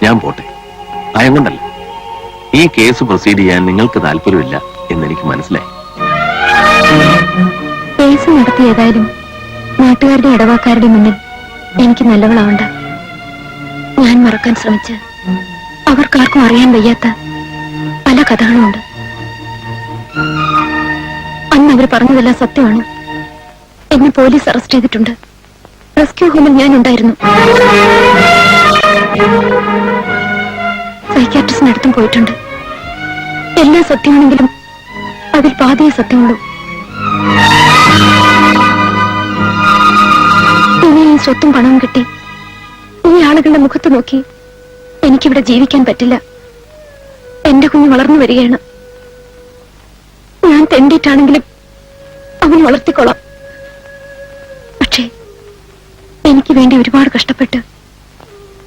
ഞാൻ പോട്ടെ. ഭയം കൊണ്ടല്ല. ഈ കേസ് പ്രൊസീഡ് ചെയ്യാൻ നിങ്ങൾക്ക് താല്പര്യമില്ല എന്നെനിക്ക് മനസ്സിലായി. കേസ് നടത്തി ഏതായാലും നാട്ടുകാരുടെ ഇടവാക്കാരുടെ മുന്നിൽ എനിക്ക് നല്ലവളാവണ്ട. ഞാൻ മറക്കാൻ ശ്രമിച്ച് അവർക്കാർക്കും അറിയാൻ വയ്യാത്ത പല കഥകളുമുണ്ട്. അന്ന് അവർ പറഞ്ഞതെല്ലാം സത്യമാണ്. എന്നെ പോലീസ് അറസ്റ്റ് ചെയ്തിട്ടുണ്ട്. റെസ്ക്യൂ ഹോമിൽ ഞാൻ ഉണ്ടായിരുന്നു. സൈക്യാട്രിസ്റ്റിനടുത്തും പോയിട്ടുണ്ട്. എല്ലാം സത്യമാണെങ്കിലും അതിൽ പാതിയെ സത്യമുള്ളൂ. ഇനി ഈ സ്വത്തും പണവും കിട്ടി ഈ ആളുകളുടെ മുഖത്ത് നോക്കി എനിക്കിവിടെ ജീവിക്കാൻ പറ്റില്ല. എന്റെ കുഞ്ഞ് വളർന്നു വരികയാണ്. ഞാൻ തെണ്ടിയിട്ടാണെങ്കിലും അവൻ വളർത്തിക്കൊള്ളാം. പക്ഷേ എനിക്ക് വേണ്ടി ഒരുപാട് കഷ്ടപ്പെട്ട്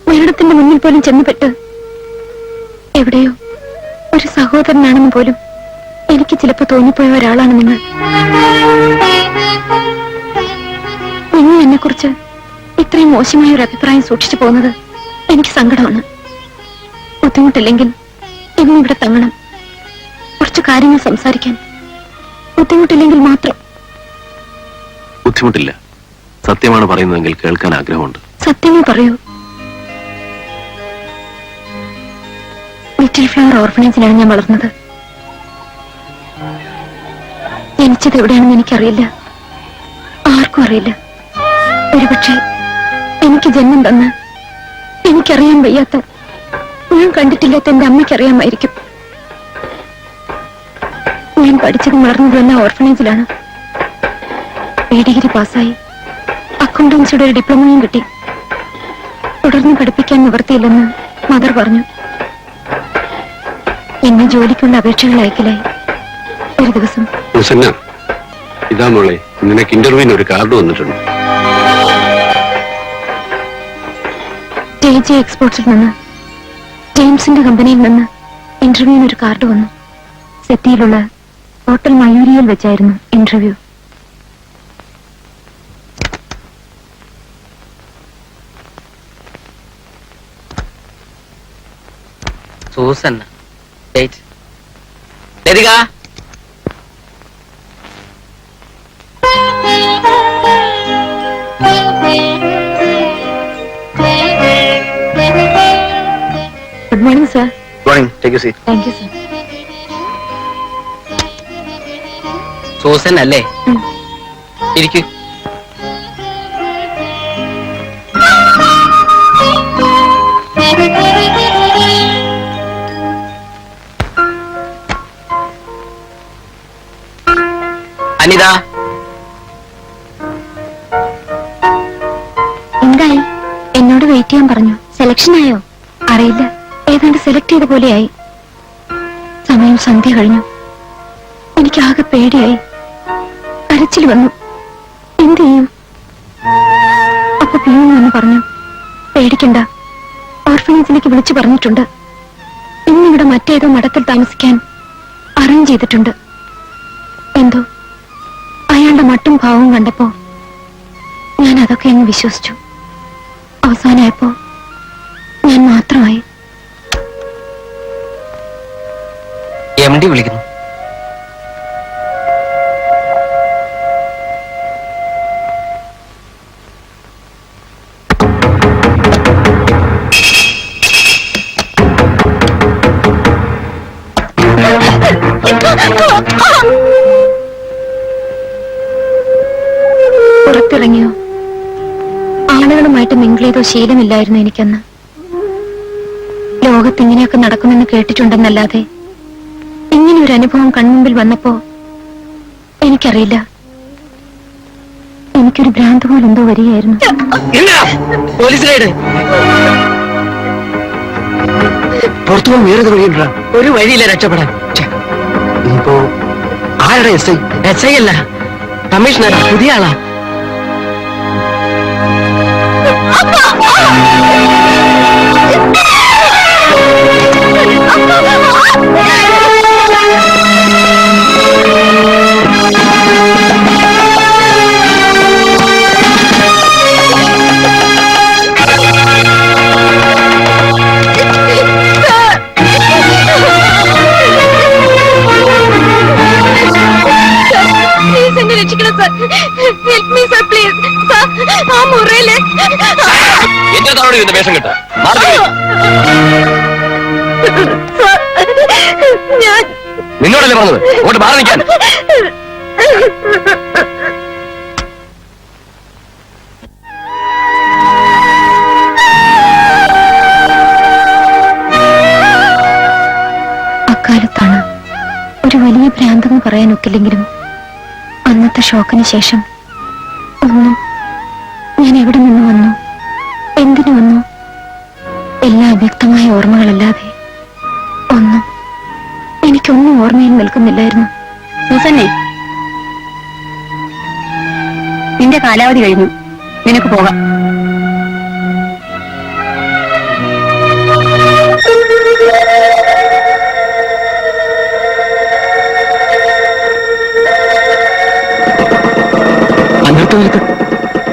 മരണത്തിന്റെ മുന്നിൽ പോലും ചെന്നുപെട്ട് എവിടെയോ ഒരു സഹോദരനാണെന്ന് പോലും എനിക്ക് ചിലപ്പോ തോന്നിപ്പോയ ഒരാളാണ് നിങ്ങൾ. നിങ്ങൾ എന്നെ കുറിച്ച് ഇത്രയും മോശമായ ഒരു അഭിപ്രായം സൂക്ഷിച്ചു പോകുന്നത് എനിക്ക് സങ്കടമാണ്. ബുദ്ധിമുട്ടില്ലെങ്കിൽ ഇന്ന് ഇവിടെ തങ്ങണം. കുറച്ച് കാര്യങ്ങൾ സംസാരിക്കാൻ. ബുദ്ധിമുട്ടില്ലെങ്കിൽ മാത്രം. ബുദ്ധിമുട്ടില്ല. സത്യമാണ് പറയുന്നതെങ്കിൽ കേൾക്കാൻ ആഗ്രഹമുണ്ട്. സത്യങ്ങൾ പറയൂ. ലിറ്റിൽ ഫ്ലവർ ഓർഫനേജിലാണ് ഞാൻ വളർന്നത്. ജനിച്ചത് എവിടെയാണെന്ന് എനിക്കറിയില്ല. ആർക്കും അറിയില്ല. ഒരുപക്ഷെ എനിക്ക് ജന്മം തന്ന് എനിക്കറിയാൻ വയ്യാത്ത, ഞാൻ കണ്ടിട്ടില്ലാത്ത എന്റെ അമ്മയ്ക്കറിയാമായിരിക്കും. ഞാൻ പഠിച്ചതും വളർന്നതും എന്ന ഓർഫനേജിലാണ്. ഡിഗ്രി പാസ്സായി അക്കൗണ്ടൻസിയുടെ ഒരു ഡിപ്ലോമയും കിട്ടി. തുടർന്ന് പഠിപ്പിക്കാൻ നിവർത്തിയില്ലെന്ന് മദർ പറഞ്ഞു. എന്നെ ജോലിക്കുള്ള അപേക്ഷകൾ അയക്കലായി. ഒരു ദിവസം ഇതാ മോളെ, നിനക്ക് ഇന്റർവ്യൂവിന് ഒരു കാർഡ് വന്നിട്ടുണ്ട്. JJ എക്സ്പോർട്സിൽ നിന്ന്, ജെയിംസിന്റെ കമ്പനിയിൽ നിന്ന് ഇന്റർവ്യൂവിന് ഒരു കാർഡ് വന്നു. സെറ്റിയിലുള്ള ഹോട്ടൽ മയൂരിയിൽ വെച്ചായിരുന്നു interview. Susanna Lathika, good morning sir. Morning. Take you seat. Thank you sir. Susan അല്ലേ? ഇരിക്കൂ. അനിത, എന്തായി? എന്നോട് വെയിറ്റ് ചെയ്യാൻ പറഞ്ഞു. സെലക്ഷൻ ആയോ? അറിയില്ല. ഏതാണ്ട് സെലക്ട് ചെയ്ത പോലെയായി. സമയം സന്ധ്യ കഴിഞ്ഞു. എനിക്ക് ആകെ പേടിയായി. കരച്ചിൽ വന്നു. എന്ത് ചെയ്യും? അപ്പൊ പിയൂൺ വന്ന് പറഞ്ഞു, പേടിക്കണ്ട, ഓർഫനേജിലേക്ക് വിളിച്ചു പറഞ്ഞിട്ടുണ്ട്. ഇന്നിവിടെ മറ്റേതോ മഠത്തിൽ താമസിക്കാൻ അറേഞ്ച് ചെയ്തിട്ടുണ്ട്. എന്തോ അയാളുടെ മട്ടും ഭാവവും കണ്ടപ്പോ ഞാൻ അതൊക്കെ അങ്ങ് വിശ്വസിച്ചു. അവസാനമായപ്പോ ഞാൻ മാത്രമായി. MD വിളിക്കുന്നു. പുറത്തിറങ്ങിയോ? ആളുകളുമായിട്ട് മിങ്കിൾ ചെയ്തോ ശീലമില്ലായിരുന്നു എനിക്കന്ന്. ലോകത്ത് ഇങ്ങനെയൊക്കെ നടക്കുമെന്ന് കേട്ടിട്ടുണ്ടെന്നല്ലാതെ ഇങ്ങനെ ഒരു അനുഭവം കൺമുമ്പിൽ വന്നപ്പോ എനിക്കറിയില്ല. എനിക്കൊരു ഭ്രാന്ത് പോലെ എന്തോ വരികയായിരുന്നു. പുറത്തു പോകാൻ വേറെ വഴിയുണ്ടാ? ഒരു വഴിയില്ല രക്ഷപ്പെടാൻ. ഇപ്പോ ആരുടെ SI അല്ല, കമ്മീഷണറാ, പുതിയ ആളാ. ഇരുന്ന് വേഷം കെട്ട മാറി ഞാൻ നിന്നോടല്ലേ പറഞ്ഞത് അങ്ങോട്ട് മാറി നിൽക്കാൻ. അക്കാലത്താണ് ഒരു വലിയ ഭ്രാന്തെന്ന് പറയാൻ ഒക്കില്ലെങ്കിലും അന്നത്തെ ഷോക്കിന് ശേഷം ഒന്നും ഞാൻ എവിടെ നിന്ന് വന്നു, എന്തിനു വന്നു, എല്ലാ അവ്യക്തമായ ഓർമ്മകളല്ലാതെ ഒന്നും എനിക്കൊന്നും ഓർമ്മയിൽ നിൽക്കുന്നില്ലായിരുന്നു. സൂസന്നെ, നിന്റെ കാലാവധി കഴിഞ്ഞു, നിനക്ക് പോകാം.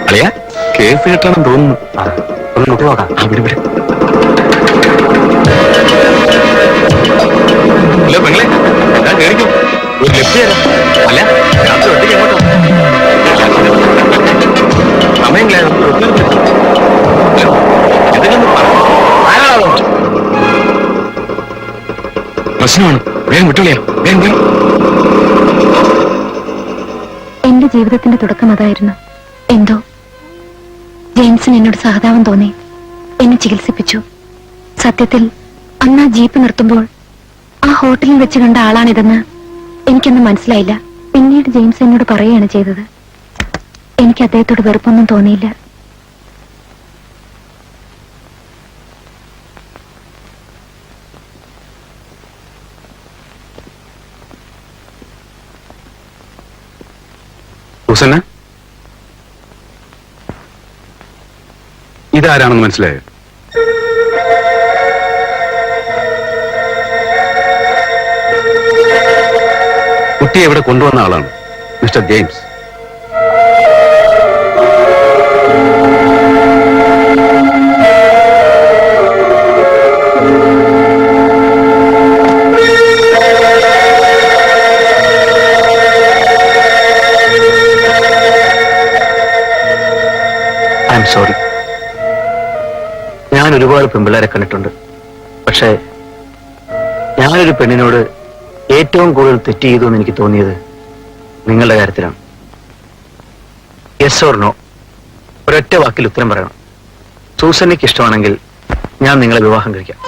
അളിയാ കേസ് കേട്ടാണെന്ന് തോന്നുന്നു. ഒന്ന് നോക്കി നോക്കാം. അവിടെ ഇവിടെ ഹലോ പെങ്ങളെ, ഞാൻ കേറിക്കും. ഒരു ലിഫ്റ്റ് തരാം. അല്ല രാത്രി ഒറ്റയ്ക്ക് എങ്ങോട്ടോ സമയമില്ല. എന്തെങ്കിലും പ്രശ്നമാണ്. വേഗം വിട്ടോളിയാ, വേഗം വേഗം. എന്റെ ജീവിതത്തിന്റെ തുടക്കം അതായിരുന്നു. എന്തോ ജെയിംസിന് എന്നോട് സഹതാപം തോന്നി, എന്നെ ചികിത്സിപ്പിച്ചു. സത്യത്തിൽ അന്ന് ആ ജീപ്പ് നിർത്തുമ്പോൾ ആ ഹോട്ടലിൽ വെച്ച് കണ്ട ആളാണിതെന്ന് എനിക്കൊന്നും മനസ്സിലായില്ല. പിന്നീട് ജെയിംസ് എന്നോട് പറയുകയാണ് ചെയ്തത്. എനിക്ക് അദ്ദേഹത്തോട് വെറുപ്പൊന്നും തോന്നിയില്ല. സൂസന്ന, ഇതാരാണെന്ന് മനസ്സിലായോ? കുട്ടിയെ ഇവിടെ കൊണ്ടുവന്ന ആളാണ് mister James. I am sorry. ഞാൻ ഒരുപാട് പെൺപിള്ളേരെ കണ്ടിട്ടുണ്ട്. പക്ഷേ ഞാനൊരു പെണ്ണിനോട് ഏറ്റവും കൂടുതൽ തെറ്റ് ചെയ്തു എന്ന് എനിക്ക് തോന്നിയത് നിങ്ങളുടെ കാര്യത്തിലാണ്. യെസ് ഓർ നോ, ഒരൊറ്റ വാക്കിൽ ഉത്തരം പറയണം. സൂസന്നയ്ക്ക് ഇഷ്ടമാണെങ്കിൽ ഞാൻ നിങ്ങളെ വിവാഹം കഴിക്കാം.